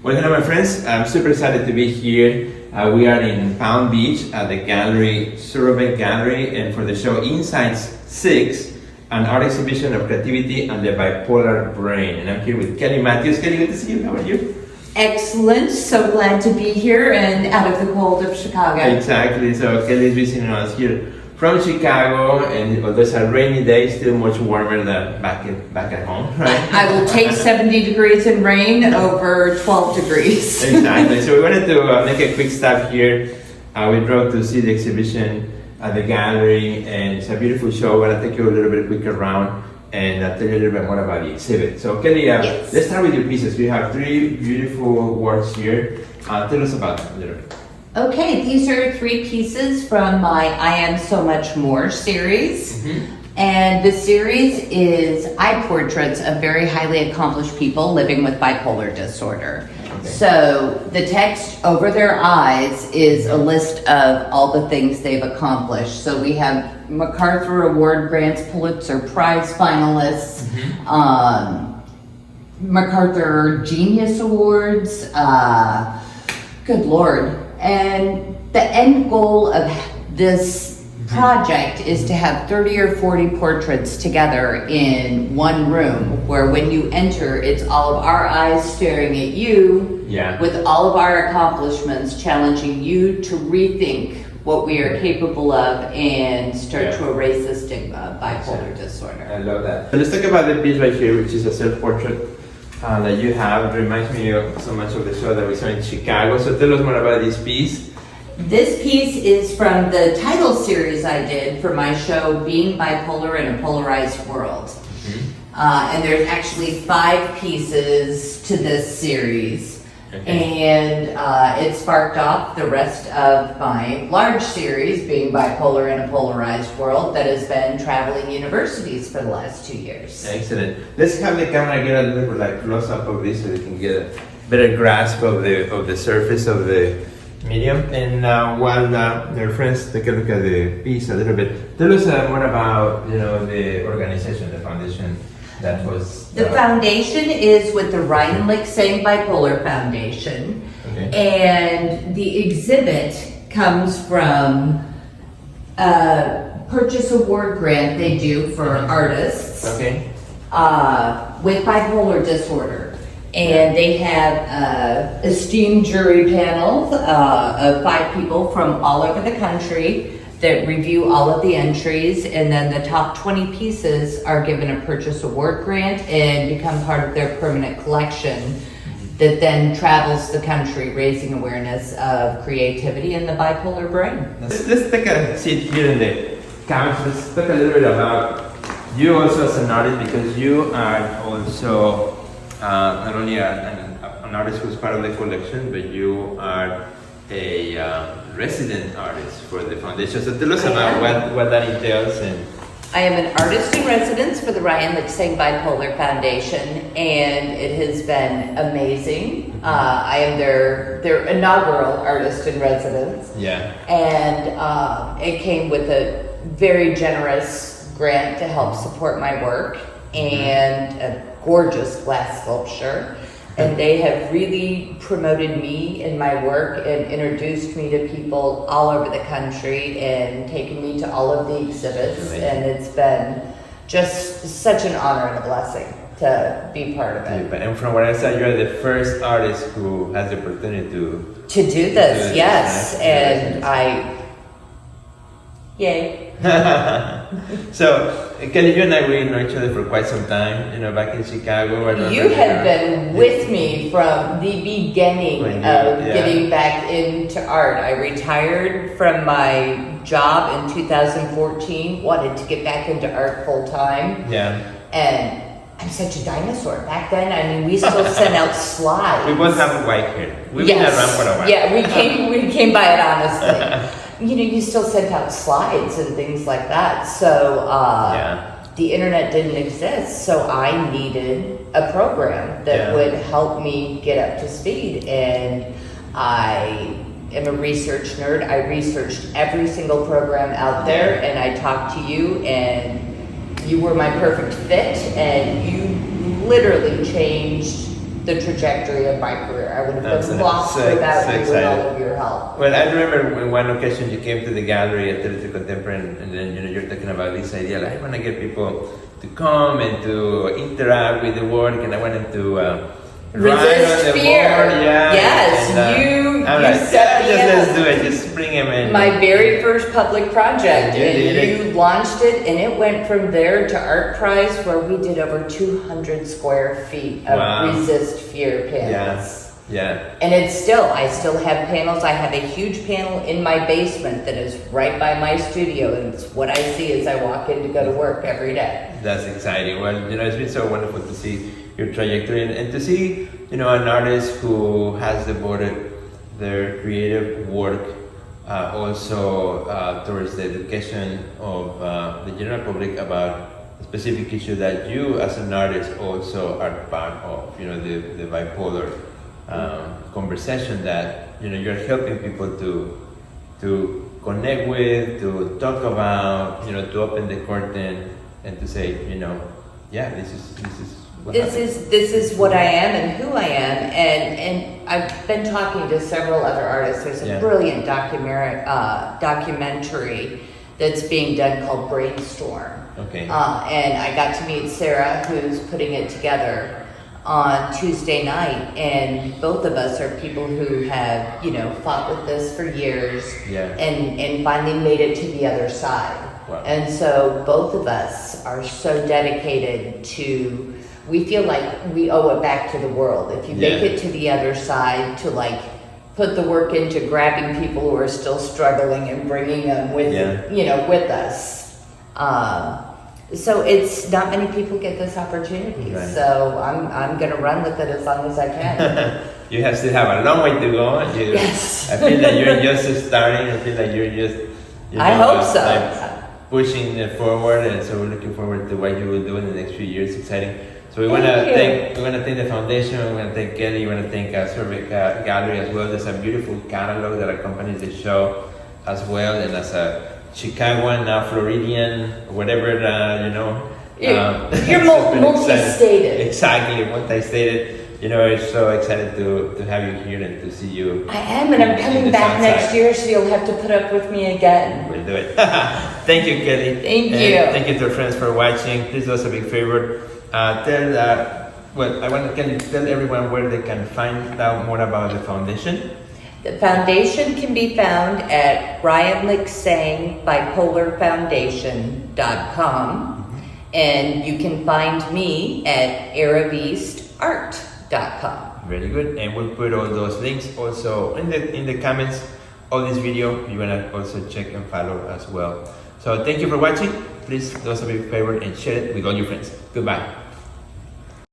Well, hello, my friends. I'm super excited to be here. We are in Palm Beach at the gallery, Surovek Gallery, and for the show Insights 6, an art exhibition of creativity and the bipolar brain. And I'm here with Kelly Mathews. Kelly, good to see you. How are you? Excellent. So glad to be here and out of the cold of Chicago. Exactly. So Kelly is visiting us here from Chicago, and although it's a rainy day, still much warmer than back at home, right? I will take 70 degrees in rain over 12 degrees. Exactly. So we wanted to make a quick stop here. We drove to see the exhibition at the gallery, and it's a beautiful show. I'm going to take you a little bit quick around and tell you a little bit more about the exhibit. So Kelly, Yes. Let's start with your pieces. We have 3 beautiful works here. Tell us about them a little bit. Okay, these are 3 pieces from my I Am So Much More series. And the series is eye portraits of very highly accomplished people living with bipolar disorder. Okay. So the text over their eyes is a list of all the things they've accomplished. So we have MacArthur Award grants, Pulitzer Prize finalists, MacArthur Genius Awards, good Lord. And the end goal of this project is to have 30 or 40 portraits together in one room, where when you enter, it's all of our eyes staring at you, with all of our accomplishments, challenging you to rethink what we are capable of and start to erase the stigma of bipolar disorder. I love that. So let's talk about the piece right here, which is a self-portrait that you have. It reminds me of so much of the show that we saw in Chicago. So tell us more about this piece. This piece is from the title series I did for my show, Being Bipolar in a Polarized World. And there's actually 5 pieces to this series. And it sparked off the rest of my large series, Being Bipolar in a Polarized World, that has been traveling universities for the last 2 years. Excellent. Let's have the camera get a little bit close up of this so we can get a better grasp of the surface of the medium. And while your friends take a look at the piece a little bit, tell us more about the organization, the foundation. That was the foundation is with the Ryan Lick-Sang Bipolar Foundation, and the exhibit comes from a purchase award grant they do for artists with bipolar disorder. And they have an esteemed jury panel of 5 people from all over the country that review all of the entries, and then the top 20 pieces are given a purchase award grant and become part of their permanent collection that then travels the country raising awareness of creativity and the bipolar brain. Let's take a seat here in the couch. Let's talk a little bit about you also as an artist, because you are also not only an artist who's part of the collection, but you are a resident artist for the foundation. So tell us about what that entails. And I am an artist in residence for the Ryan Lick-Sang Bipolar Foundation, and it has been amazing. I am their inaugural artist in residence. And it came with a very generous grant to help support my work and a gorgeous glass sculpture. And they have really promoted me and my work and introduced me to people all over the country and taken me to all of the exhibits. And it's been just such an honor and a blessing to be part of it. And from what I saw, you're the first artist who has the opportunity to do this, yes. And yay. So, Kelly, you and I, we know each other for quite some time, back in Chicago. You have been with me from the beginning of getting back into art. I retired from my job in 2014, wanted to get back into art full time. And I'm such a dinosaur. Back then, I mean, we still sent out slides. We both have white hair. We've been around for a while. Yeah, we came by it honestly. You still sent out slides and things like that. So the internet didn't exist, so I needed a program that would help me get up to speed. And I am a research nerd. I researched every single program out there, and I talked to you, and you were my perfect fit, and you literally changed the trajectory of my career. I would have been Absolutely. lost So- without so you and excited. all of your help. Well, I remember when one occasion you came to the gallery at the Contemporary, and then you're talking about this idea. Like, I want to get people to come and to interact with the work, and I want them to write on Resist the fear. board. Yeah. Yes, and, I'm you like, set me just up. let's do it. Just bring them in. My very first public project, You did and it. you launched it, and it went from there to Art Prize, where we did over 200 square feet of Wow. resist fear panels. Yeah. And I still have panels. I have a huge panel in my basement that is right by my studio, and it's what I see as I walk in to go to work every day. That's exciting. Well, it's been so wonderful to see your trajectory and to see, an artist who has devoted their creative work also towards the education of the general public about a specific issue that you as an artist also are part of, the bipolar conversation that, you're helping people to connect with, to talk about, to open the curtain and to say, yeah, this is what happened. This is what I am and who I am, and I've been talking to several other artists. There's a Yeah. brilliant documentary that's being done called Brainstorm. Okay. And I got to meet Sarah, who's putting it together on Tuesday night, and both of us are people who have, fought with this for years, Yeah. and finally made it to the other side. Wow. And so both of us are so dedicated to, we feel like we owe it back to the world. If you make Yeah. it to the other side, to put the work into grabbing people who are still struggling and bringing them with, with us. So it's not many people get this opportunity. Right. So I'm gonna run with it as long as I can. You still have a long way to go. Yes. I feel that you're just starting. I feel like you're just. I hope so. Pushing it forward, and so we're looking forward to what you will do in the next few years. Exciting. So we want to Thank thank the foundation. We want to thank Kelly. We want to thank Surovek Gallery as well. There's a beautiful catalog that accompanies the show as well, and as a Chicagoan, now Floridian, whatever You're super multi-stated. excited. Exactly, multi-stated. We're so excited to have you here and to see you. I am, and I'm in coming the back South next Side. year, so you'll have to put up with me again. We'll do it. Thank you, Kelly. Thank And you. thank you to our friends for watching. Please do us a big favor. I want to tell everyone where they can find out more about the foundation. The foundation can be found at RyanLickSangBipolarFoundation.com, and you can find me at ArabEastArt.com. Very good. And we'll put all those links also in the comments of this video. You want to also check and follow as well. So thank you for watching. Please do us a big favor and share it with all your friends. Goodbye.